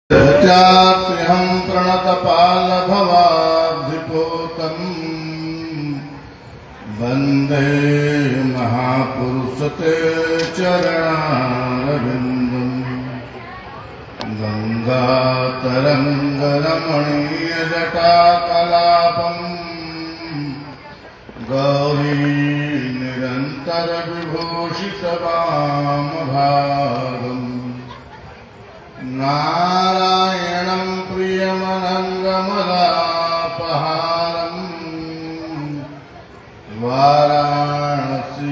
चाप्यहं प्रणतपालभवाब्धिपोतम् वन्दे महापुरुषते चरणारविन्दम् गङ्गातरङ्गरमणीयजटाकलापम् गौरीनिरन्तरविभूषितवामभागम् नारायणं प्रियमनङ्गमदापहारम् वाराणसीपुरपतिं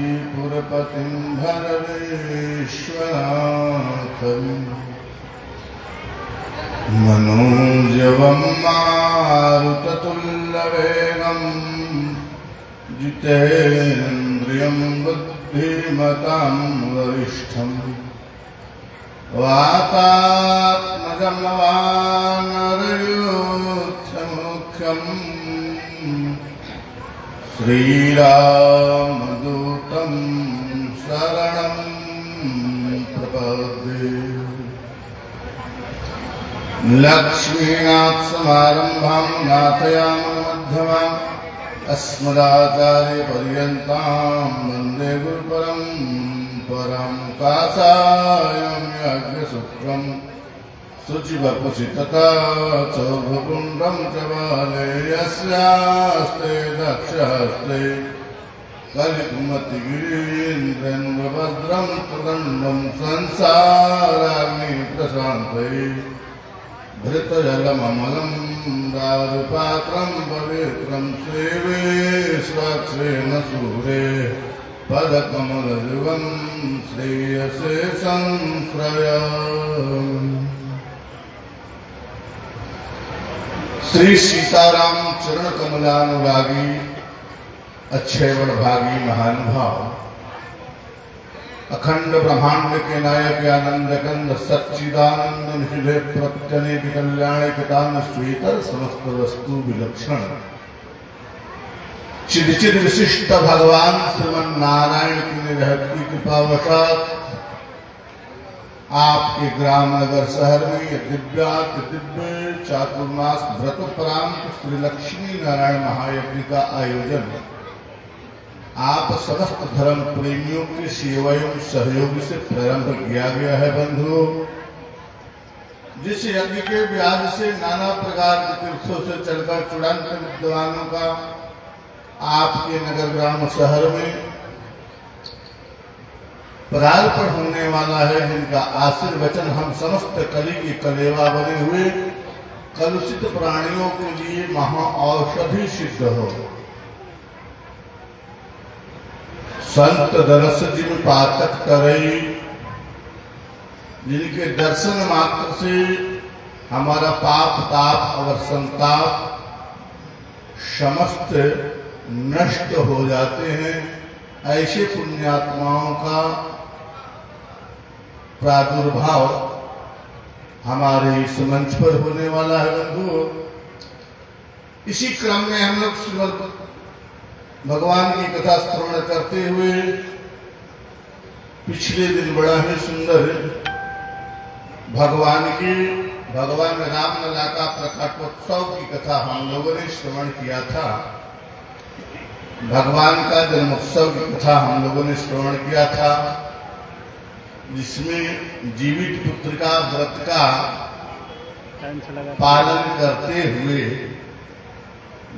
भरवेश्वराथम् मनोजवं मारुततुल्यवेगं जितेन्द्रियं बुद्धिमतां वरिष्ठम् वातात्मजं वानरयूथमुख्यम् श्रीरामदूतं शरणं प्रपद्ये। लक्ष्मीनाथसमारम्भां नाथयामनमध्यमाम् अस्मदाचार्यपर्यन्तां वन्दे गुरुपरम्परां। काषायं याज्ञसूत्रं शुचिवपुषि तथा चौभकुण्डं च बाले यस्यास्ते दक्षहस्ते कलिकुमतिगिरीन्द्रेन्द्रभद्रं प्रदण्डं संसाराग्नि प्रशान्तये धृतजलममलं दारुपात्रं पवित्रं सेवे स्वाक्षेण सूरे पदकमलयुगं श्रेयसे संश्रय। श्री सीताराम चरण कमलानुरागी अच्छे बड़भागी महानुभाव अखंड ब्रह्मांड के नायक आनंद कंद सच्चिदानंद हृदय प्रत्यनेक कल्याण कितान श्वेतर समस्त वस्तु विलक्षण चिद चिद विशिष्ट भगवान श्रीमन नारायण की निरहत की कृपावशात आपके ग्राम नगर शहर में यह दिव्य चातुर्मास व्रत प्रांत श्री लक्ष्मी नारायण महायज्ञ का आयोजन आप समस्त धर्म प्रेमियों के सेवा एवं सहयोग से प्रारंभ किया गया है। बंधुओं, जिस यज्ञ के ब्याज से नाना प्रकार के तीर्थों से चलकर चूड़ांत विद्वानों का आपके नगर ग्राम शहर में पदार्पण होने वाला है, जिनका आशीर्वचन हम समस्त कली की कलेवा बने हुए कलुषित प्राणियों के लिए महा औषधि सिद्ध हो। संत दरस जिन पातक करई, जिनके दर्शन मात्र से हमारा पाप ताप और संताप समस्त नष्ट हो जाते हैं, ऐसे पुण्यात्माओं का प्रादुर्भाव हमारे इस मंच पर होने वाला है। बंधुओं, इसी क्रम में हम लोग श्रीमद् भगवान की कथा श्रवण करते हुए पिछले दिन बड़ा ही सुंदर भगवान रामलला का प्रकाशोत्सव की कथा हम लोगों ने श्रवण किया था। भगवान का जन्मोत्सव की कथा हम लोगों ने श्रवण किया था, जिसमें जीवित पुत्र का व्रत का पालन करते हुए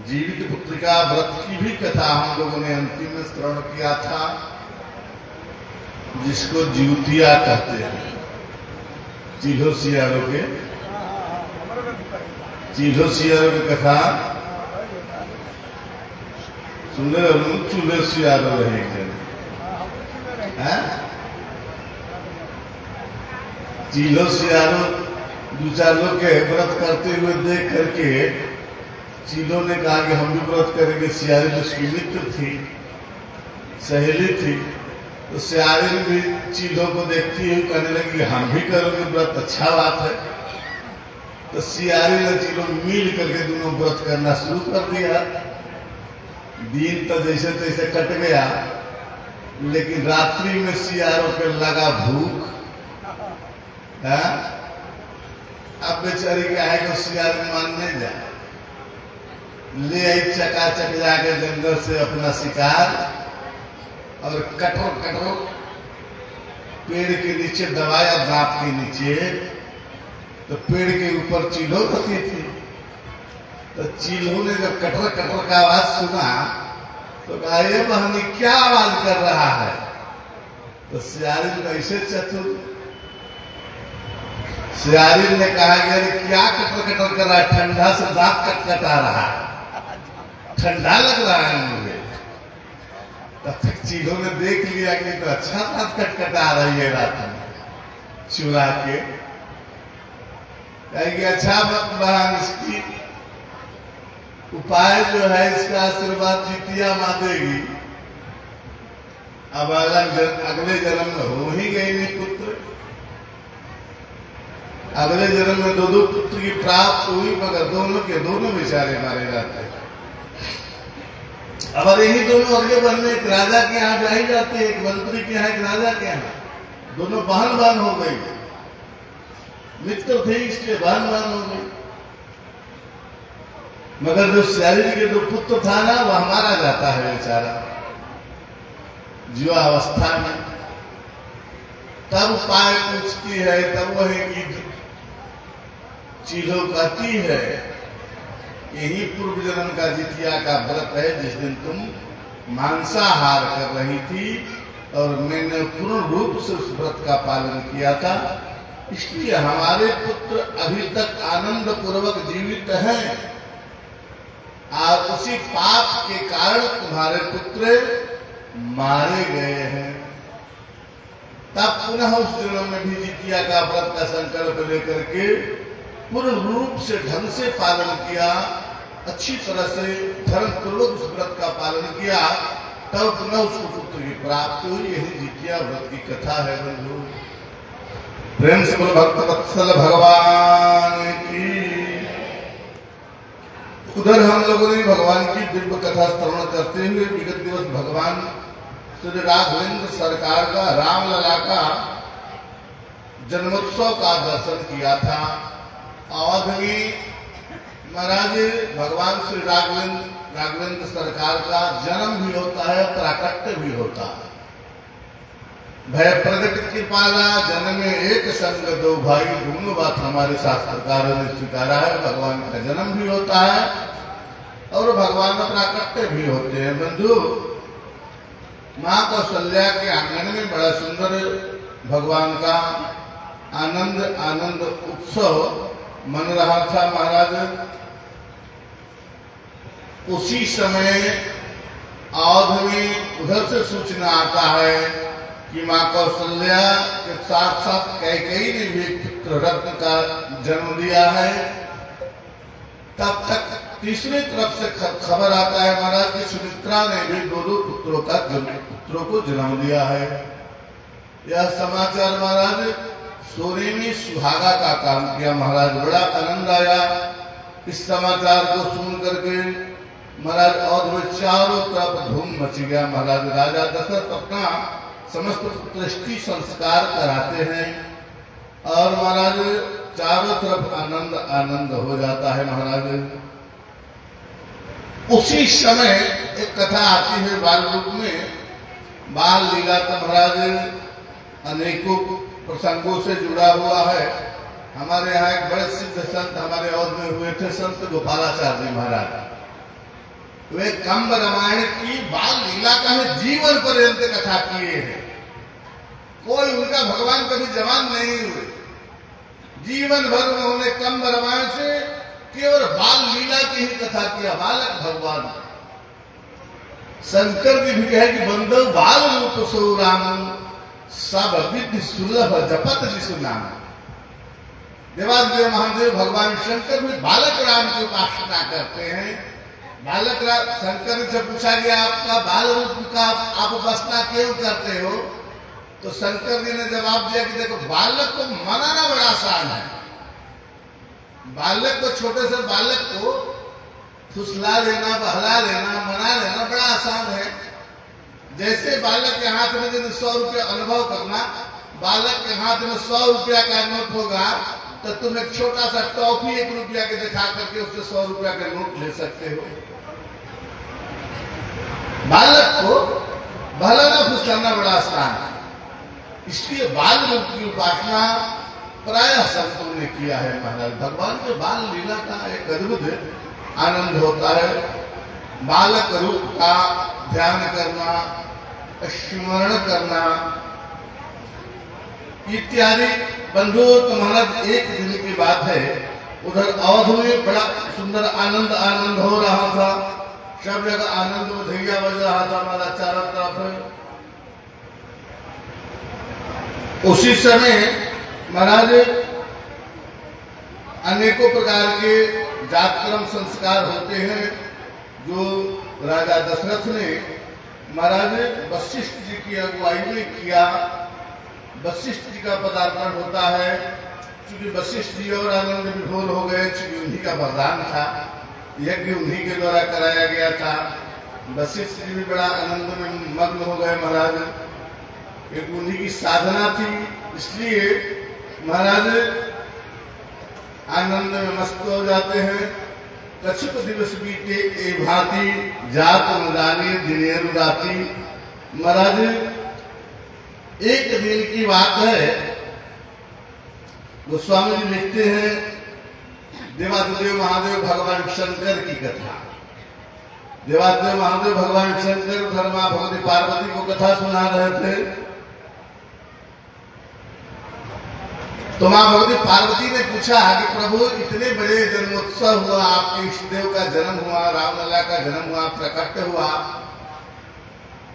जीवित पुत्र का व्रत की भी कथा हम लोगों ने अंतिम में श्रवण किया था, जिसको जीवतिया कहते हैं। चील्हो सियारों की कथा सुंदर चूल्हे सियारो रहे चील्हो सियारो दो चार लोग के व्रत करते हुए देख करके चीलों ने कहा कि हम भी व्रत करेंगे। सियारी तो उसकी मित्र थी, सहेली थी, तो सियारी भी चीलों को देखती हुई कहने लगी हम भी करोगे व्रत, अच्छा बात है। तो सियारी ने चीलों मिल करके दोनों व्रत करना शुरू कर दिया। दिन तो जैसे तैसे कट गया, लेकिन रात्रि में सियारों पे लगा भूख। अब बेचारी के आएगा सियार मानने जाए, ले आई चकाचक जाके जंगल से अपना शिकार, और कठोर कठोर पेड़ के नीचे दबाया, दांत के नीचे, तो पेड़ के ऊपर चीलों रखी थी। तो चीलों ने जब कटर कटर का आवाज सुना तो कहा, ये बहनी क्या आवाज कर रहा है? तो सियारिन कैसे चतुर, सियारिन ने कहा कि अरे क्या कटर कटर कर रहा है? ठंडा से दांत कटकटा रहा है, ठंडा लग रहा है मुझे। तब तक चीलों ने देख लिया कि तो अच्छा दांत कटकटा रही है रात में चुरा के। कहेगी अच्छा बहन, इसकी उपाय जो है, इसका आशीर्वाद जितिया मां देगी। अब अगले जन्म में हो ही गई नहीं पुत्र, अगले जन्म में दो पुत्र की प्राप्त हुई, मगर दोनों के दोनों बेचारे मारे जाते हैं। अब यही दोनों अगले वन में एक राजा के यहाँ जाई जाते हैं, एक मंत्री के यहाँ, एक राजा के यहाँ, दोनों बहन बहन हो गई, मित्र थे इसलिए बहन बहन हो गई। मगर जो सियारी के जो पुत्र था ना, वह मारा जाता है बेचारा युवा अवस्था में। तब उपाय पूछती है, तब वही की चीलों कहती है, यही पूर्व जन्म का जितिया का व्रत है, जिस दिन तुम मांसाहार कर रही थी और मैंने पूर्ण रूप से उस व्रत का पालन किया था, इसलिए हमारे पुत्र अभी तक आनंद पूर्वक जीवित हैं, और उसी पाप के कारण तुम्हारे पुत्र मारे गए हैं। तब पुनः उस जन्म में भी जितिया का व्रत का संकल्प लेकर के पूर्ण रूप से ढंग से पालन किया, अच्छी तरह से धर्म पूर्वक उस व्रत का पालन किया, तब पुनः उसको पुत्र की प्राप्ति हुई। यही जितिया व्रत की कथा है बंधु। प्रेम से बोलो भक्त वत्सल भगवान की। उधर हम लोगों ने भगवान की दिव्य कथा श्रवण करते हुए विगत दिवस भगवान श्री राघवेंद्र सरकार का, रामलला का जन्मोत्सव का दर्शन किया था। अवध में महाराज भगवान श्री राघवेंद्र सरकार का जन्म भी होता है, प्राकट्य भी होता है। भय प्रगट कृपाला जन्म में एक संग दो भाई, दोनों बात हमारे शास्त्रकारों ने स्वीकारा है। भगवान का जन्म भी होता है और भगवान का प्राकट्य भी होते हैं बंधु। मां कौशल्या के आंगन में बड़ा सुंदर भगवान का आनंद उत्सव मन रहा था महाराज। उसी समय अवध में उधर से सूचना आता है कि मां कौशल्या के साथ साथ कैकेयी ने भी पुत्र रत्न का जन्म दिया है। तब तक तीसरी तरफ से खबर आता है महाराज कि सुमित्रा ने भी दो पुत्रों को जन्म दिया है। यह समाचार महाराज सोने में सुहागा का काम किया महाराज। बड़ा आनंद आया इस समाचार को सुन करके महाराज। और में चारों तरफ धूम मच गया महाराज। राजा दशरथ अपना समस्त पुत्रष्टि संस्कार कराते हैं और महाराज चारों तरफ आनंद हो जाता है महाराज। उसी समय एक कथा आती है बाल रूप में। बाल लीला तो महाराज अनेकों प्रसंगों से जुड़ा हुआ है। हमारे यहाँ एक बड़े सिद्ध संत हमारे और में हुए थे, संत गोपालाचार्य महाराज। वे कंब रामायण की बाल लीला का है जीवन पर्यंत कथा किए हैं। कोई उनका भगवान कभी जवान नहीं हुए। जीवन भर उन्होंने कंब रामायण से केवल बाल लीला की ही कथा किया। बालक भगवान शंकर जी भी कहे कि बंदो बाल रूप सो राम, सब विधि सुलभ जपत जिसु नाम। देवादेव महादेव भगवान शंकर भी बालक राम की उपासना करते हैं। बालक राम शंकर से पूछा गया आपका बाल रूप का आप उपासना क्यों करते हो? तो शंकर जी ने जवाब दिया कि देखो बालक को मनाना बड़ा आसान है। बालक को, छोटे से बालक को फुसला लेना, बहला लेना, मना लेना बड़ा आसान है। जैसे बालक के हाथ में 100 रुपया अनुभव करना, बालक के हाथ में 100 रुपया का नोट होगा तो तुम एक छोटा सा टॉफी 1 रुपया के दिखा करके उससे 100 रुपया का नोट ले सकते हो। बालक को भला न खुश करना बड़ा आसान है, इसलिए बाल रूप की उपासना प्राय संतों ने किया है। महाराज भगवान के बाल लीला का एक अद्भुत आनंद होता है। बालक रूप का ध्यान करना, स्मरण करना इत्यादि। बंधुओं, तो महाराज एक दिन की बात है, उधर अवध में बड़ा सुंदर आनंद हो रहा था। सब जगह आनंद में धैया बज रहा था महाराज चारों तरफ। उसी समय महाराज अनेकों प्रकार के जातक्रम संस्कार होते हैं जो राजा दशरथ ने महाराज वशिष्ठ जी की अगुवाई में किया। वशिष्ठ जी का पदार्पण होता है, क्योंकि वशिष्ठ जी और आनंद विभोर हो गए, क्योंकि उन्हीं का वरदान था, यज्ञ उन्हीं के द्वारा कराया गया था। वशिष्ठ जी भी बड़ा आनंद में मग्न हो गए महाराज, एक उन्हीं की साधना थी, इसलिए महाराज आनंद में मस्त हो जाते हैं। कछुक दिवस बीते ए भांति, जात न जाने दिनेरु राति। महाराज एक दिन की बात है, गोस्वामी जी लिखते हैं, देवादेव महादेव भगवान शंकर की कथा। देवादेव महादेव भगवान शंकर धर्मा भगवती पार्वती को कथा सुना रहे थे। तो मां भगवती पार्वती ने पूछा कि प्रभु इतने बड़े जन्मोत्सव हुआ, आपके इष्टदेव का जन्म हुआ, रामलला का जन्म हुआ, प्रकट हुआ,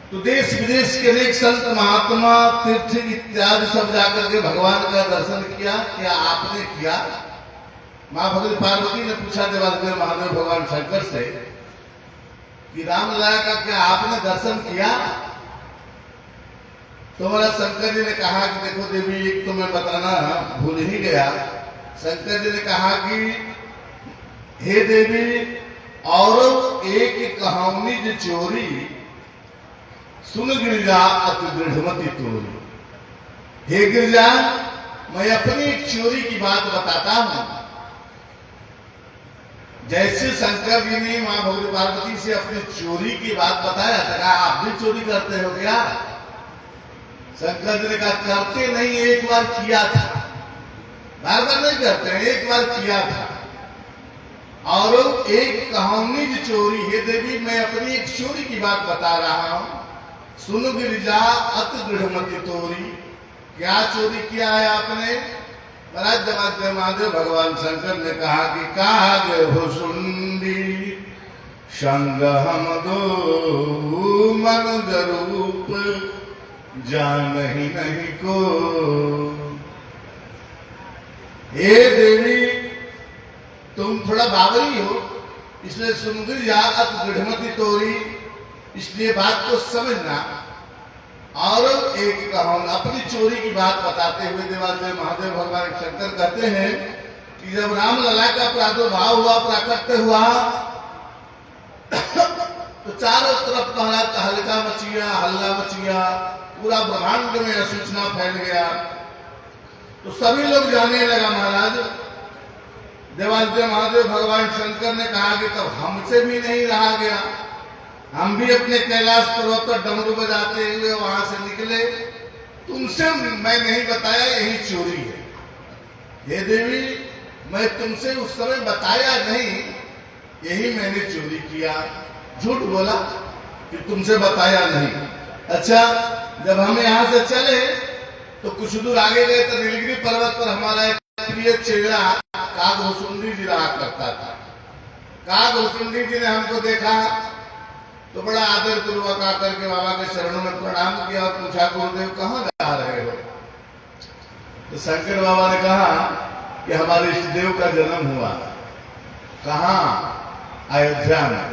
तो देश विदेश के अनेक संत महात्मा तीर्थ इत्यादि सब जाकर के भगवान का दर्शन किया, क्या आपने किया? मां भगवती पार्वती ने पूछा देवादेव महादेव भगवान शंकर से कि रामलला का क्या आपने दर्शन किया? तो महाराज शंकर जी ने कहा कि देखो देवी, एक तो मैं बताना भूल ही गया। शंकर जी ने कहा कि हे देवी, और एक कहानी जो चोरी सुन गिरिजा अति दृढ़मति तोरी। हे गिरिजा, मैं अपनी एक चोरी की बात बताता हूं। जैसे शंकर जी ने मां भगवती पार्वती से अपनी चोरी की बात बताया, कहा आप भी चोरी करते हो क्या? शंकर जी ने कहा करते नहीं, एक बार किया था, बार बार नहीं करते हैं, एक बार किया था। और एक कहानी जो चोरी, हे देवी मैं अपनी एक चोरी की बात बता रहा हूं, सुन गिरिजा अति दृढ़मति तोरी। क्या चोरी किया है आपने? महाराज देवादेव महादेव भगवान शंकर ने कहा कि कहा गे हो सुंदी संग हम दो मनुज रूप जान ही नहीं को। हे देवी, तुम थोड़ा बावरी हो, इसलिए सुन गिरिजा अति दृढ़मति तोरी, इसलिए बात को समझना। और एक कहानी अपनी चोरी की बात बताते हुए देवादेव महादेव भगवान शंकर कहते हैं कि जब रामलला का प्रादुर्भाव हुआ, प्राकट्य हुआ, तो चारों तरफ महाराज तहलका मचिया, हल्ला मचिया, पूरा ब्रह्मांड में सूचना फैल गया। तो सभी लोग जानने लगा महाराज। देवादेव महादेव भगवान शंकर ने कहा कि तब हमसे भी नहीं रहा गया, हम भी अपने कैलाश पर्वत पर डमरू बजाते हुए वहां से निकले, तुमसे मैं नहीं बताया, यही चोरी है। हे देवी, मैं तुमसे उस समय बताया नहीं, यही मैंने चोरी किया। झूठ बोला कि तुमसे बताया नहीं। अच्छा, जब हम यहां से चले तो कुछ दूर आगे गए तो नीलगिरी पर्वत पर हमारा एक प्रिय चेहरा काग भुसुंडी जी रहा करता था। काग भुसुंडी जी ने हमको देखा तो बड़ा आदर पूर्वक आकर के बाबा के चरणों में प्रणाम किया और पूछा, गुरुदेव कहाँ जा रहे हो? तो शंकर बाबा ने कहा कि हमारे इष्टदेव का जन्म हुआ। कहाँ? अयोध्या में।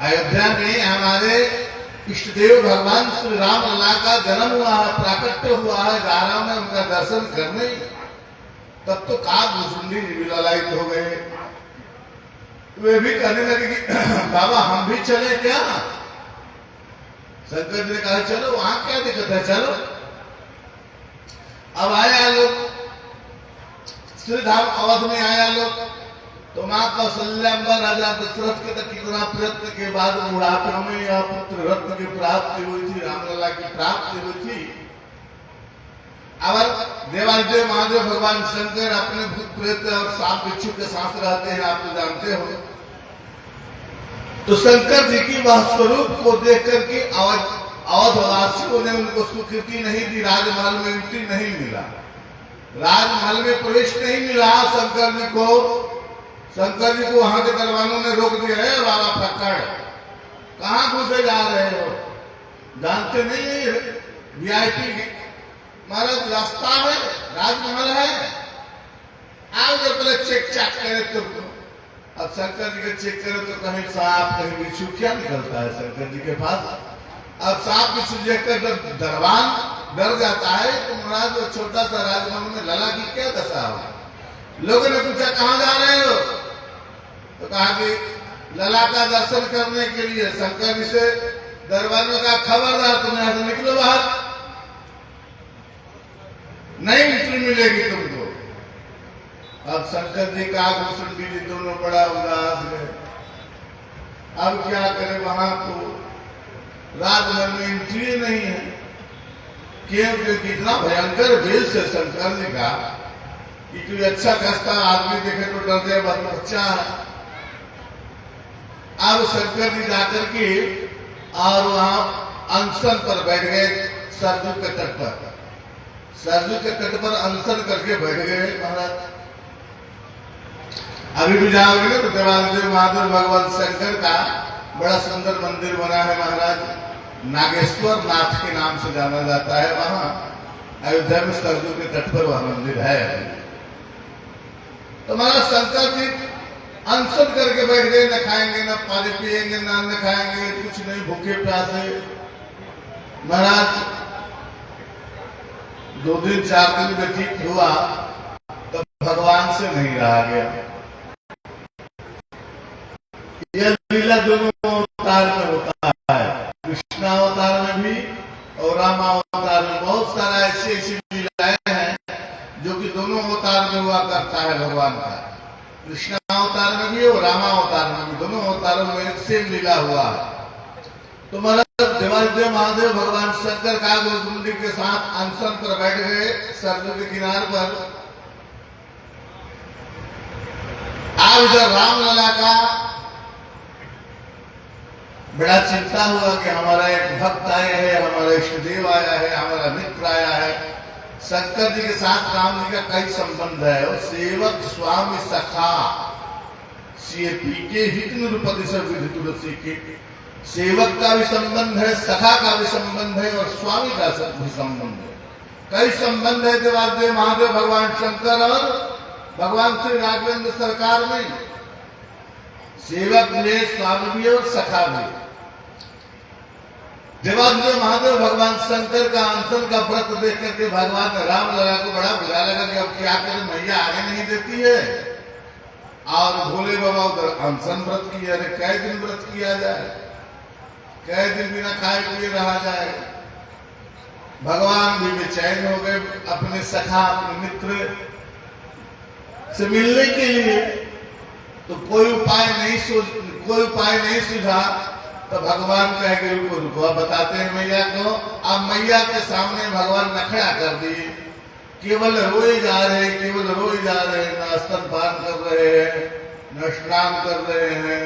अयोध्या में हमारे इष्टदेव भगवान श्री रामलला का जन्म हुआ है, प्राकट्य हुआ है, जा रहा हूं मैं उनका दर्शन करने। तब तो काग भुसुंडी जी भी ललायित हो गए। वे भी कहने लगे कि बाबा हम भी चले क्या? शंकर जी ने कहा चलो, वहां क्या दिक्कत है, चलो। अब आया लोग श्रीधाम अवध में आया लोग, तो मां कौशल्याम्बा राजा दशरथ के तक कितना प्रयत्न के बाद बुढ़ापे में यह पुत्र रत्न की प्राप्ति हुई थी, रामलला की प्राप्ति हुई थी। और देवादिदेव महादेव भगवान शंकर अपने भूत प्रेत और सांप बिच्छू के साथ रहते हैं, आप तो जानते हो। तो शंकर जी की वह स्वरूप को देख करके अवधवासियों ने उनको स्वीकृति नहीं दी, राजमहल में एंट्री नहीं मिला, राजमहल में प्रवेश नहीं मिला। शंकर जी को वहां के दरबानों ने रोक दिया है, बाबा फक्कड़ कहां घुसे जा रहे हो, जानते नहीं है वीआईपी महाराज रास्ता है, राजमहल है, आओ जब पहले चेक चाक करे तुमको। अब शंकर जी के चेक करे तो कहीं सांप कहीं बिच्छू क्या निकलता है शंकर जी के पास। अब सांप बिच्छू देखकर जब दरबान डर जाता है तो महाराज वो छोटा सा राजमहल में लला की क्या दशा हो। लोगों ने पूछा कहां जा रहे हो, तो कहा कि लला का दर्शन करने के लिए। शंकर जी से दरबानों का खबरदार, तुम यहां से निकलो बाहर, नहीं एंट्री मिलेगी तुमको। अब शंकर जी का भूषण जी दोनों बड़ा उदास है, अब क्या करें, वहां तो राजमहल में एंट्री नहीं है, क्योंकि कितना भयंकर वेश है शंकर जी का कि कोई अच्छा खस्ता आदमी देखे तो डर जाए, बात बच्चा है। अब शंकर जी जाकर के और वहां अनशन पर बैठ गए, सरजू के तट पर, सरजू के तट पर अनशन करके बैठ गए महाराज। अभी भी जाओगे ना तो देवादिदेव महादेव भगवान शंकर का बड़ा सुंदर मंदिर बना है महाराज, नागेश्वर नाथ के नाम से जाना जाता है। वहां अयोध्या में सरजू के तट पर वह मंदिर है। तो महाराज शंकर जी अनशन करके बैठ गए, न खाएंगे न पानी पिएंगे न अन्न खाएंगे, कुछ नहीं, भूखे प्यासे। महाराज 2 दिन 4 दिन व्यतीत हुआ तब भगवान से नहीं रहा गया। यह लीला दोनों अवतार में होता है, कृष्णावतार में भी और रामावतार में। बहुत सारा ऐसी लीलाएं हैं जो कि दोनों अवतार में हुआ करता है भगवान का, कृष्णावतार में भी और रामावतार में भी, दोनों अवतारों में एक सेम लीला हुआ है। तो महाराज देवादिदेव महादेव भगवान शंकर का गोकुंडी के साथ अनशन पर बैठ गए सरजू के किनार पर। आज इधर रामलला का बड़ा चिंता हुआ कि हमारा एक भक्त आया है, हमारा इष्टदेव आया है, हमारा मित्र आया है। शंकर जी के साथ राम जी का कई संबंध है, और सेवक स्वामी सखा सीपी के हित निरुपति सब विधि तुलसी के, सेवक का भी संबंध है, सखा का भी संबंध है और स्वामी का भी संबंध है। कई संबंध है देवादिदेव महादेव भगवान शंकर और भगवान श्री राघवेंद्र सरकार में, सेवक भी, स्वामी भी और सखा भी। देवादिदेव महादेव भगवान शंकर का अनशन का व्रत देख करके भगवान रामलला को बड़ा बुरा लगा कि अब क्या करें, मैया आगे नहीं देती है। और भोले बाबा उधर अनशन व्रत किया, अरे कै दिन व्रत किया जाए, कै दिन बिना खाए पिए रहा जाए। भगवान भी बेचैन हो गए अपने सखा अपने मित्र से मिलने के लिए, तो कोई उपाय नहीं सूझा। तो भगवान कह के रुको बताते हैं मैया को। अब मैया के सामने भगवान नखड़ा कर दिए, केवल रोए जा रहे, केवल रोए जा रहे, न स्तनपान कर रहे हैं न स्नान कर रहे हैं।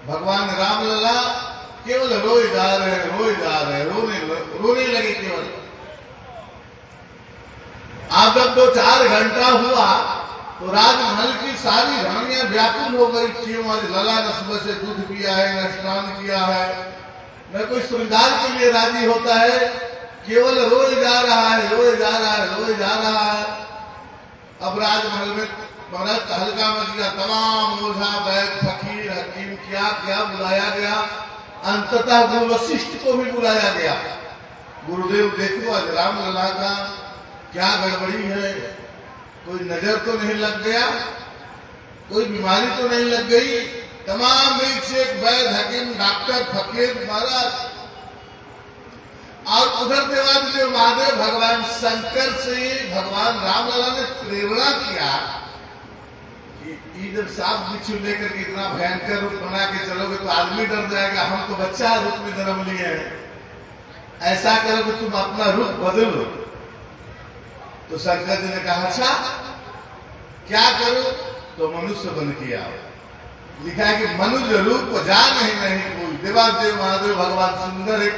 भगवान रामलला केवल रोए जा रहे, रोने लगे केवल। अब जब 2-4 घंटा हुआ तो राजमहल की सारी रानियां व्याकुल हो गई, क्यों आज लला न सुबह से दूध पिया है, न स्नान किया है, न कोई श्रृंगार के लिए राजी होता है, केवल रोए जा रहा है, रोए जा रहा है, रोए जा रहा है। अब राजमहल में बड़ा तहलका मच गया, तमाम ओझा वैद्य फकीर हकीम क्या क्या बुलाया गया। अंततः गुरु वशिष्ठ को भी बुलाया गया। गुरुदेव देखो आज रामलला का क्या गड़बड़ी है, कोई नजर तो नहीं लग गया, कोई बीमारी तो नहीं लग गई। तमाम एक से एक वैद्य हकीम डॉक्टर फकीर महाराज और उधर देवादिदेव महादेव भगवान शंकर से भगवान रामलला ने प्रेरणा किया कि जब सांप बिच्छू लेकर के इतना भयंकर रूप बना के चलोगे तो आदमी डर जाएगा, हम तो बच्चा रूप में जन्म लिए हैं, ऐसा करो कि तुम अपना रूप बदलो। तो शंकर जी ने कहा अच्छा क्या करो, तो मनुष्य बन के आओ। लिखा है कि मनुष्य रूप को जान ही नहीं कोई। देवादेव महादेव भगवान सुंदर एक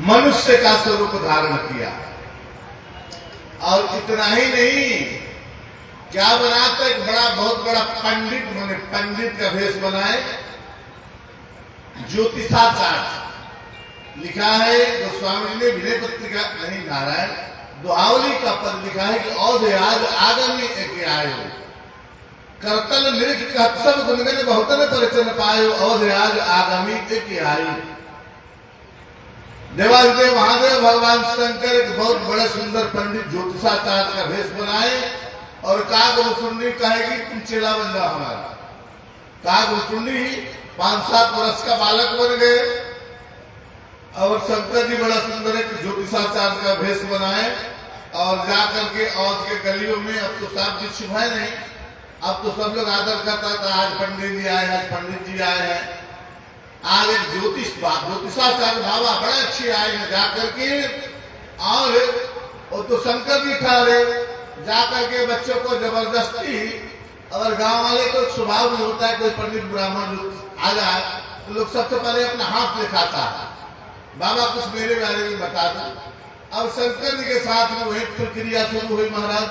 मनुष्य का स्वरूप धारण किया। और इतना ही नहीं, क्या बनाता, एक बहुत बड़ा पंडित बने, पंडित का भेष बनाए, ज्योतिषाचार्य। लिखा है गोस्वामी ने विनय पत्रिका नहीं नारायण दुहावली का पद लिखा है कि औधे आज आगमी एक आयो करतल निरीक्ष सब गुणगन बहुतन परिचन पायो औधे आज आगमी एक आयु। देवादिदेव महादेव भगवान शंकर एक बहुत बड़े सुंदर पंडित ज्योतिषाचार्य का भेष बनाए और कागभूषुंडी कहेगी तुम चेला बन जाओ हमारा। कागभूषुंडी 5-7 वर्ष का बालक बन गए और शंकर जी बड़ा सुंदर एक ज्योतिषाचार्य का भेष बनाए और जाकर के औध के गलियों में, अब तो सांप बिच्छू है नहीं, अब तो सब लोग आदर करता था, आज पंडित जी आए हैं, आज पंडित जी आए हैं। आज एक ज्योतिषाचार्य बाबा बड़े अच्छे आए हैं, जाकर के और तो शंकर जी ठहरे, जाकर के बच्चों को जबरदस्ती, और गांव वाले को स्वभाव में होता है कोई पंडित ब्राह्मण आ जाए तो लोग सबसे पहले अपना हाथ दिखाता है, बाबा कुछ मेरे बारे में बता दो। अब शंकर जी के साथ में वही प्रक्रिया शुरू हुई। महाराज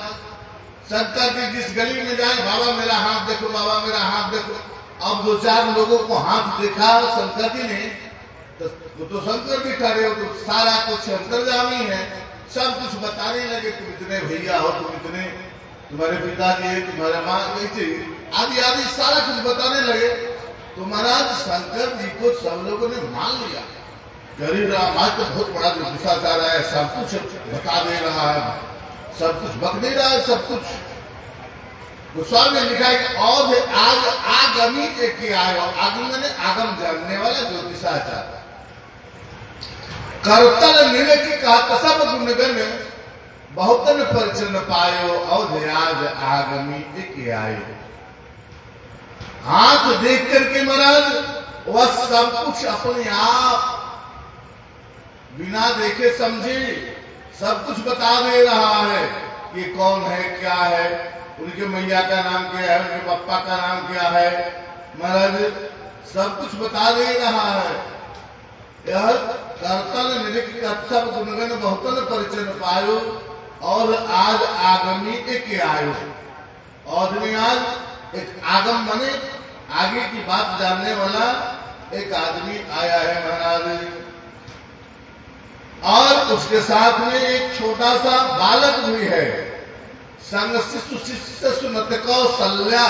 शंकर जी जिस गली में जाए, बाबा मेरा हाथ देखो, बाबा मेरा हाथ देखो। अब 2-4 लोगों को हाथ देखा शंकर जी ने, तो शंकर जी ठहरे हो, तो सारा कुछ अंतर्यामी है, सब कुछ बताने लगे, तुम इतने भैया हो, तुम इतने, तुम्हारे पिताजी, तुम्हारे माँ आदि आदि सारा कुछ बताने लगे। तो महाराज शंकर जी को सब लोगों ने मान लिया, गरीब आज तो बहुत बड़ा ज्योतिषाचार्य है, सब कुछ बता दे रहा है, सब कुछ बक नहीं रहा है, सब कुछ। गोस्वामी ने लिखा है और आज आगमी एक आयो, आगम मैंने आगम जानने वाला ज्योतिषाचार्य, करतल निरखी का सब गुणगण बहुतन परिचन पायो और आज आगमी एक आयो। हाथ देख करके महाराज वह सब कुछ अपने आप बिना देखे समझे सब कुछ बता दे रहा है, ये कौन है, क्या है, उनके मैया का नाम क्या है, उनके पप्पा का नाम क्या है, महाराज सब कुछ बता दे रहा है। यह करतल निरीक्ष सब गुणगण बहुतन परिचन पायो और आज आगमी एक आयो। और आज एक आगम बने, आगे की बात जानने वाला एक आदमी आया है महाराज, और उसके साथ में एक छोटा सा बालक भी है। संग शिष्य सुनत कौशल्या।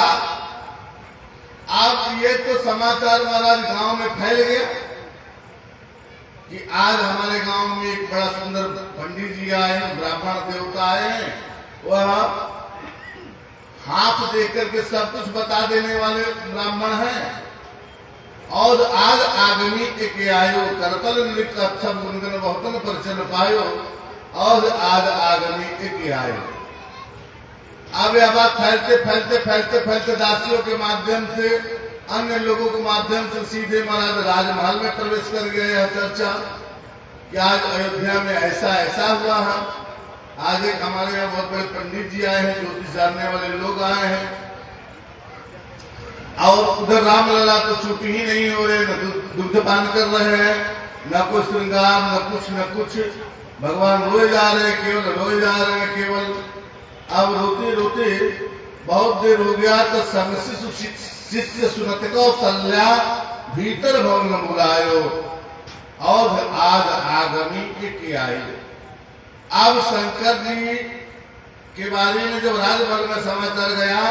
आप ये तो समाचार महाराज गांव में फैल गया कि आज हमारे गांव में एक बड़ा सुंदर पंडित जी आए हैं, ब्राह्मण देवता आए हैं, वह हाथ देख करके सब कुछ बता देने वाले ब्राह्मण हैं। और आज आगमी एक आयो करतल निरीक्ष सब गुणगण बहुतन परिचन पायो और आज आगमी एक आयो। अब यह बात फैलते फैलते फैलते फैलते दासियों के माध्यम से, अन्य लोगों के माध्यम से सीधे महाराज राजमहल में प्रवेश कर गए। यह चर्चा कि आज अयोध्या में ऐसा ऐसा हुआ है। आज एक हमारे यहाँ बहुत बड़े पंडित जी आए हैं, ज्योतिष जानने वाले लोग आए हैं, और उधर रामलला तो छुट्टी ही नहीं हो रहे, न दुग्धपान कर रहे हैं, न कोई श्रृंगार, न कुछ। भगवान रोए जा रहे हैं, केवल रोए जा रहे हैं केवल। अब रोते रोते बहुत देर हो गया तो संग शिष्य सुनत कौशल्या भीतर भवन बुलायो और आज आगमी एक आई। अब शंकर जी के बारे में जब राजमहल में समाचार गया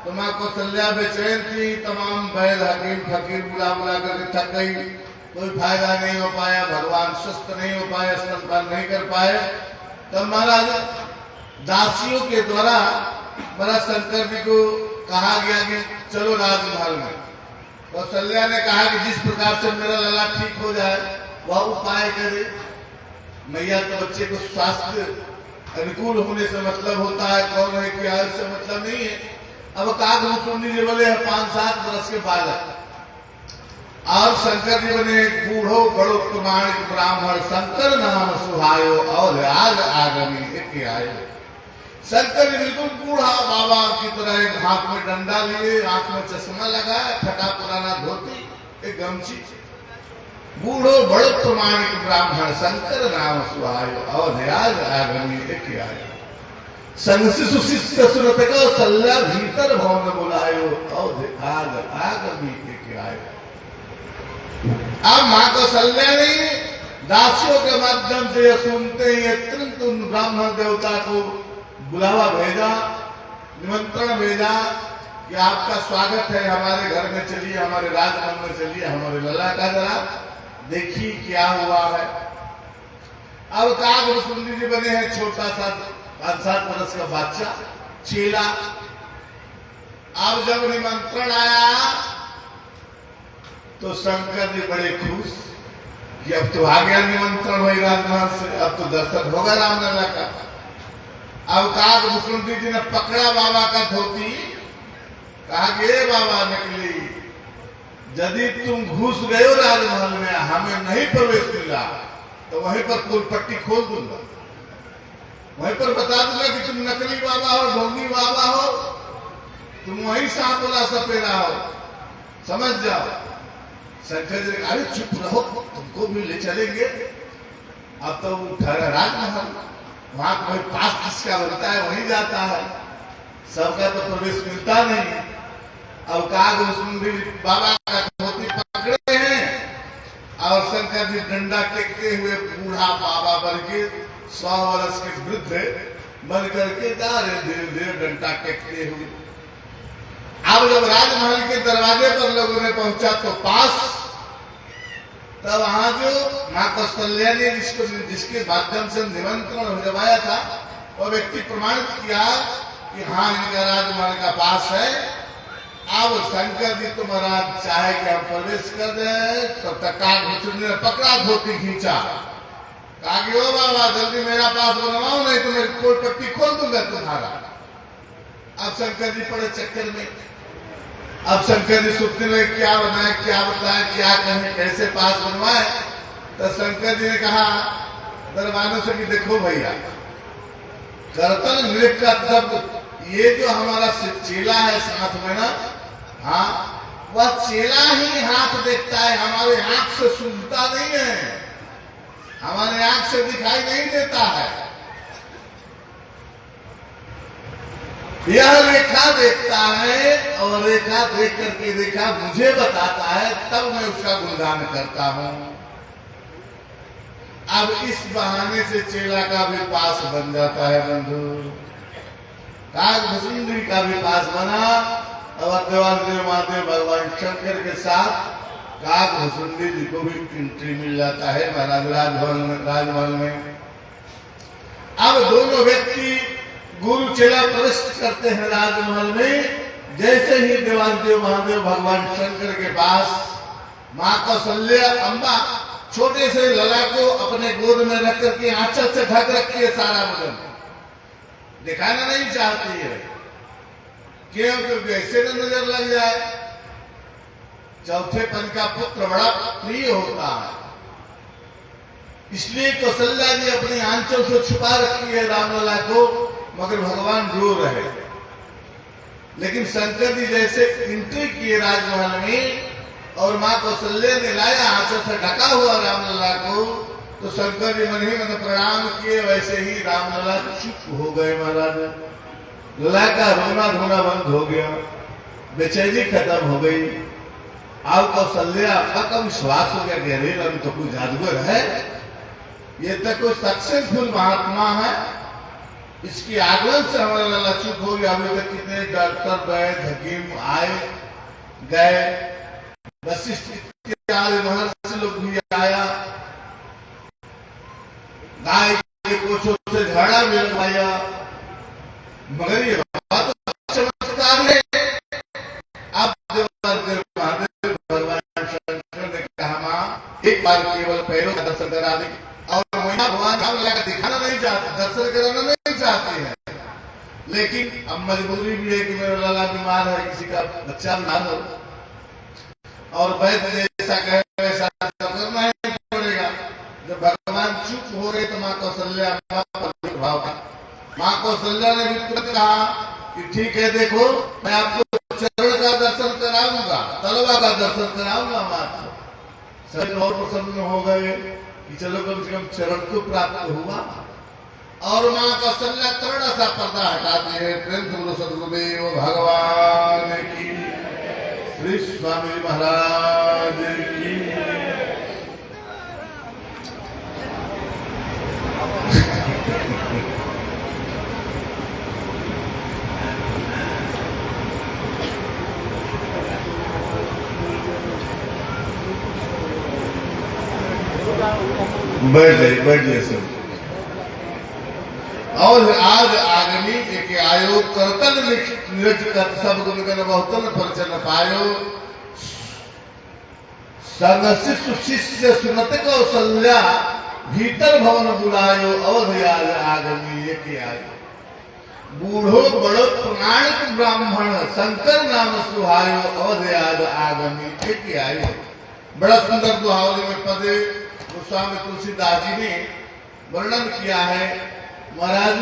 तो मां कौशल्या बेचैन थी, तमाम बैल हकीम फकीर बुला बुला करके थक गई, कोई फायदा नहीं हो पाया, भगवान स्वस्थ नहीं हो पाए, स्तनपान नहीं कर पाए। तब महाराज दासियों के द्वारा महाराज शंकर जी को कहा गया कि चलो राजमहल में। कौशल्या ने कहा कि जिस प्रकार से मेरा लला ठीक हो जाए वह उपाय करे। मैया तो बच्चे को स्वास्थ्य अनुकूल होने से मतलब होता है, कौन है क्या इससे मतलब नहीं है। अब कागभूषुंडी जी बोले हैं 5-7 वर्ष के बालक, और शंकर जी बने बूढ़ो बड़ो प्रमाणिक ब्राह्मण, शंकर नाम सुहायो और आग आगमी एक आयो। शंकर जी बिल्कुल बूढ़ा बाबा की तरह, एक हाथ में डंडा लिए, आंख में चश्मा लगाया, फटा पुराना धोती, एक गमछी, बूढ़ो बड़ो प्रमाणिक ब्राह्मण, शंकर नाम सुहायो और आग आगमी एक आयो। संशिशु शिष्य सुरत कौशल्या भीतर भवन बुलायो और आग आगमी एक आयो। अब मां कौशल्या ने दासियों के माध्यम से यह सुनते ही तुरंत उन ब्राह्मण देवता को बुलावा भेजा, निमंत्रण भेजा कि आपका स्वागत है, हमारे घर में चलिए, हमारे राजमहल में चलिए, हमारे लला का जरा देखिए क्या हुआ है। अब कागभूषुंडी जी बने हैं छोटा सा 5-7 वर्ष का बच्चा, चेला। अब जब निमंत्रण आया तो शंकर जी बड़े खुश कि अब तो आ गया निमंत्रण वही राजमहल से, अब तो दर्शन होगा रामलला का। अब कागभूषुंडी जी ने पकड़ा बाबा का धोती, कहा गे बाबा निकली, यदि तुम घुस गए हो राजमहल में, हमें नहीं प्रवेश मिला तो वहीं पर फूलपट्टी खोल दूंगा, वहीं पर बता दूंगा कि तुम नकली बाबा हो, ढोंगी बाबा हो, तुम वहीं सांपोला सपेरा हो, समझ जाओ। शंकर जी अरे चुप रहो, तुमको भी ले चलेंगे। अब तो राजमहल, वहां कोई पास किसका बनता है वहीं जाता है, सबका तो प्रवेश मिलता नहीं। अब कागभूषुंडी बाबा का धोती पकड़े हैं और शंकर जी डंडा टेकते हुए बूढ़ा बाबा बन के 100 वर्ष के वृद्ध बन करके जा रहे, धीरे धीरे डंडा टेकते हुए। अब जब राजमहल के दरवाजे पर लोगों ने पहुंचा तो पास, तब वहां जो मां कौशल्या ने जिसके माध्यम से निमंत्रण भिजवाया था, वह व्यक्ति प्रमाणित किया कि हाँ इनका राजमहल का पास है। अब शंकर जी तो महाराज चाहे कि हम प्रवेश कर दें, तब तक कागभूषुंडी ने पकड़ा, धोती खींचा, कहा कि ओ बाबा जल्दी मेरा पास बनवाओ, नहीं तो मैं कोई पट्टी खोल दूंगा तुम्हारा। अब शंकर जी पड़े चक्कर में। अब शंकर जी सोचने लगे क्या बनाए, क्या बताए, क्या कहें, कैसे पास बनवाए। तो शंकर जी ने कहा दरबारों से कि देखो भैया, कर्तन नृत्य का शब्द, ये जो हमारा चेला है साथ में ना, हाँ वह चेला ही हाथ देखता है, हमारे आंख से सुनता नहीं है, हमारे आंख से दिखाई नहीं देता है। यह रेखा देखता है और रेखा देख करके रेखा मुझे बताता है, तब मैं उसका गुणगान करता हूं। अब इस बहाने से चेला का भी पास बन जाता है बंधु। कागभूषुंडी का भी पास बना और देवादेव महादेव भगवान शंकर के साथ कागभूषुंडी जी को भी एंट्री मिल जाता है महाराज राजमहल में। अब दोनों व्यक्ति गुरु चेला प्रवेश करते हैं राजमहल में। जैसे ही देवादेव महादेव भगवान शंकर के पास मां कौशल्या अम्बा छोटे से लला को अपने गोद में रख करके आंचल से ढक रखी है, सारा बदन दिखाना नहीं चाहती है, क्यों? क्योंकि ऐसे न नजर लग जाए। चौथेपन का पुत्र बड़ा प्रिय होता है, इसलिए कौशल्या जी अपनी आंचल से छुपा रखी है रामलला को, मगर भगवान रो रहे। लेकिन शंकर जी जैसे एंट्री किए राजमहल में और मां कौशल्या ने लाया आंचल से ढका हुआ रामलला को, तो शंकर जी मन ही मन प्रणाम किए। वैसे ही रामलला चुप हो गए महाराज, लला का रोना धोना बंद हो गया, बेचैनी खत्म हो गई। अब कौशल्या का विश्वास हो गया कि अरे हम तो कोई जादूगर है, ये तो कोई सक्सेसफुल महात्मा है, इसकी आगमन से हमारा लला चुप हो गया। अभी तक कितने डॉक्टर गए, हकीम आए गए, वशिष्ठ इत्यादि महर्षि लोग भी आया, गाय के कोचों से झाड़ा भी लगवाया, मगर ये बात चमत्कार है। अब महादेव दर्शन कराने की, और महिला भगवान राम लला का दिखाना नहीं चाहती, दर्शन कराना नहीं चाहती है। लेकिन अब मजबूरी भी है कि मेरा लला बीमार है, किसी का बच्चा बीमार हो, और वैद्य जैसा कहे वैसा करना ही पड़ेगा। जब भगवान चुप हो गए तो माँ कौशल्या भाव था। माँ कौशल्या ने भी तुरंत कहा कि ठीक है, देखो मैं आपको चरण का दर्शन कराऊंगा, तलवा का दर्शन कराऊंगा। माँ सभी और प्रसन्न हो गए कि चलो कम से कम चरण को प्राप्त हुआ। और माँ कौशल्या थोड़ा सा पर्दा हटाती है। प्रेम से बोलो सदगुरुदेव भगवान की, श्री स्वामी महाराज की। बैठ जाइए सब। और आज आगमी एक आयो करतल निरज कर सब गुण गण बहुतन परिचन पायो, संग शिष्य सुनत कौशल्या भीतर भवन बुलायो, अवध आज आगमी एक आयो। बूढ़ो बड़ो प्रमाणिक ब्राह्मण शंकर नाम सुहायो, अवध आज आगमी एक आयो। बड़ा सुंदर दुहावली में पदे गोस्वामी तुलसीदास जी ने वर्णन किया है। महाराज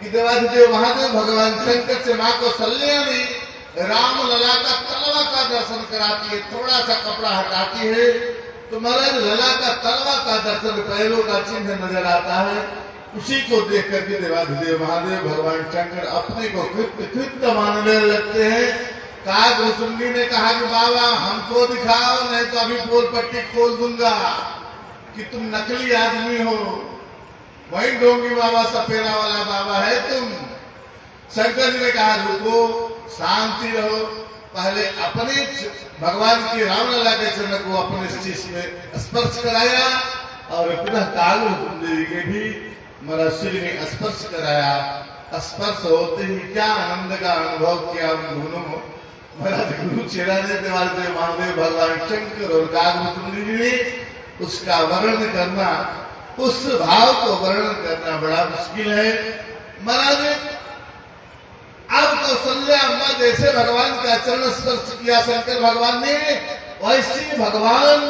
की देवाधिदेव महादेव भगवान शंकर से माँ कौशल्या ने राम लला का तलवा का दर्शन कराती है। थोड़ा सा कपड़ा हटाती है तो महाराज लला का तलवा का दर्शन, पैरों का चिन्ह नजर आता है। उसी को देख करके देवाधिदेव महादेव भगवान शंकर अपने को कृत्य मानने लगते हैं। कागभूषुंडी ने कहा कि बाबा हमको दिखाओ, नहीं तो अभी पोल पट्टी खोल दूंगा कि तुम नकली आदमी हो। वही डोंगी बाबा सपेरा वाला बाबा है तुम। शंकर जी ने कहा रुको, शांति रहो, पहले अपने भगवान की रामलला के चरण को अपने शीश में स्पर्श कराया और पुनः कागभूषुंडी जी के भी महाराज श्री ने स्पर्श कराया। स्पर्श होते ही क्या आनंद का अनुभव किया दोनों। महाराज गुरु चेला ने देवाधिदेव महादेव भगवान शंकर और कागभूषुंडी जी ने उसका वर्णन करना, उस भाव को वर्णन करना बड़ा मुश्किल है। महाराज अब कौशल्या अम्मा जैसे भगवान का चरण स्पर्श किया शंकर भगवान ने, वैसे भगवान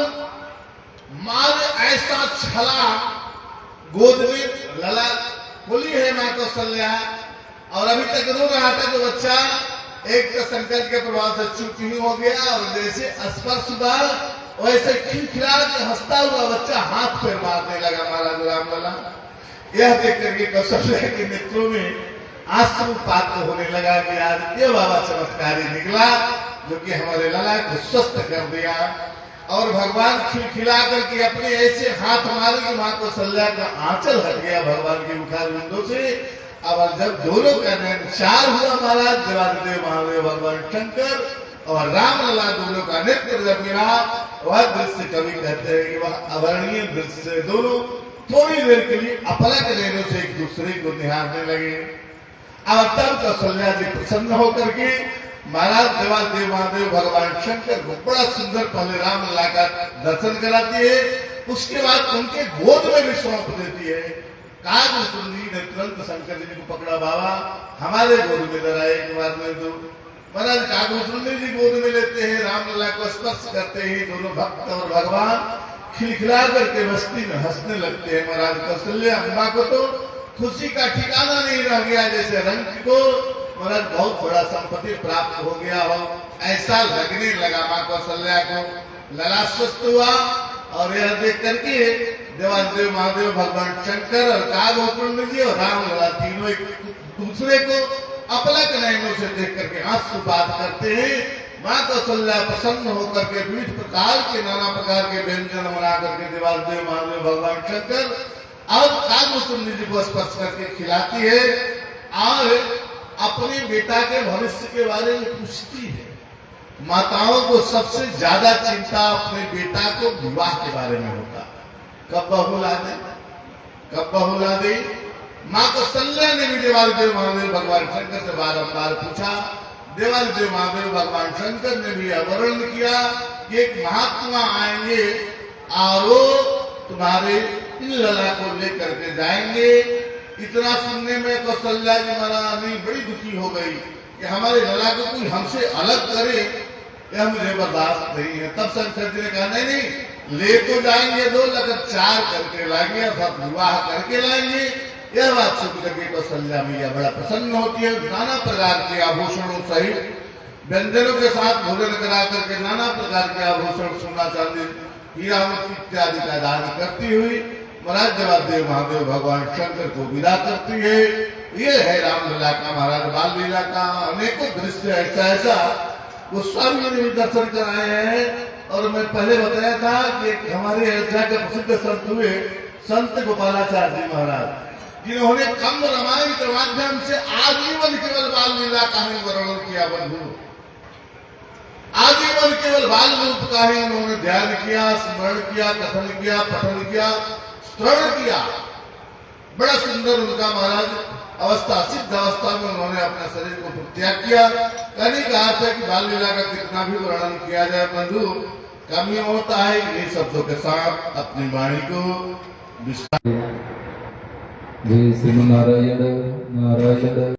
मां ने ऐसा छला, गोद में लला खुली है मां कौशल्या और अभी तक रो रहा था तो बच्चा एक तो शंकर के प्रभाव से चुप ही हो गया और जैसे स्पर्श हुआ वैसे खिलखिला के हंसता हुआ बच्चा हाथ पैर मारने लगा महाराज रामलला। यह देख करके कौशल्या के नेत्रों में आश्रुपात होने लगा कि आज ये बाबा चमत्कारी निकला जो कि हमारे लला को स्वस्थ कर दिया। और भगवान खिलखिला करके अपने ऐसे हाथ मारे कि मां कौशल्या का आंचल हट गया भगवान के मुखार बिंदु से। अब जब दोनों का नयन चार हुआ महाराज देवाधिदेव महादेव भगवान शंकर और रामलला दोनों का नेत्र जब मिला, वह दृश्य कवि कहते हैं कि वह अवर्णीय दृश्य। दोनों थोड़ी देर के लिए अपलक नयनों से एक दूसरे को निहारने लगे। अब तब कौशल्या जी प्रसन्न होकर के महाराज देवाधिदेव महादेव भगवान शंकर को बड़ा सुंदर पहले रामलला का दर्शन कराती है, उसके बाद उनके गोद में भी सौंप देती है। कागभूषुंडी ने तुरंत शंकर जी को पकड़ा, बाबा हमारे गोद में जरा एक बार में दो। महाराज कागभूषुंडी जी गोद में लेते हैं, रामलला को स्पर्श करते ही दोनों भक्त और भगवान खिलखिला करके मस्ती में हंसने लगते हैं। महाराज कौशल्या अम्मा को तो खुशी का ठिकाना नहीं रह गया, जैसे रंग को महाराज बहुत बड़ा संपत्ति प्राप्त हो गया हो ऐसा लगने लगा मां कौशल्या को। लला स्वस्थ हुआ और यह देख करके देवाधिदेव महादेव भगवान शंकर और कागभूषुंडी जी और रामलला तीनों एक दूसरे को अपलक नयनों से देख करके आंसुपात करते हैं। मां कौशल्या प्रसन्न होकर के विविध प्रकार के नाना प्रकार के व्यंजन बना करके देवाधिदेव महादेव भगवान शंकर और कागभूषुंडी जी को स्पर्श करके खिलाती है और अपने बेटा के भविष्य के बारे में पूछती है। माताओं को सबसे ज्यादा चिंता अपने बेटा को विवाह के बारे में होता, कब बहू ला दे, कब बहू ला दे। मां कौशल्या ने भी देवाधिदेव महादेव भगवान शंकर से बारंबार पूछा। देवाधिदेव महादेव भगवान शंकर ने भी वर्णन किया कि एक महात्मा आएंगे और वो तुम्हारे इन लला को लेकर के जाएंगे। इतना सुनने में कौशल्या जी महारानी बड़ी दुखी हो गई कि हमारे लला को कोई हमसे अलग करे, यह मुझे बर्दाश्त नहीं है। तब शंकर जी ने कहा नहीं नहीं, ले तो जाएंगे 2 लेकिन 4 करके लाएंगे, अर्थात विवाह करके लाएंगे। यह बात सुन करके कौशल्या मैया बड़ा प्रसन्न होती है। नाना प्रकार के आभूषणों सहित व्यंजनों के साथ भोजन करा करके नाना प्रकार के आभूषण, सोना चांदी, हीरा मोती इत्यादि का दान करती हुई महाराज देवादेव महादेव भगवान शंकर को विदा करती है। ये है रामलीला का, महाराज बाल लीला का अनेकों दृश्य ऐसा ऐसा गोस्वामी ने भी दर्शन कराए हैं। और मैं पहले बताया था कि हमारे अयोध्या के प्रसिद्ध संत हुए संत गोपालाचार्य जी महाराज, जिन्होंने कम रामायण के माध्यम से आजीवन केवल बाल लीला का ही वर्णन किया। बंधु, आजीवन केवल बाल रूप का ही उन्होंने ध्यान किया, स्मरण किया, कथन किया, पठन किया, श्रवण किया। बड़ा सुंदर उनका महाराज अवस्था, सिद्ध अवस्था में उन्होंने अपने शरीर को त्याग किया। कहने का अर्थ है कि बाल लीला का कितना भी वर्णन किया जाए बंधु, कमी होता है। इन्हीं शब्दों के साथ अपनी वाणी को विस्तार। जय श्रीमन नारायण नारायण।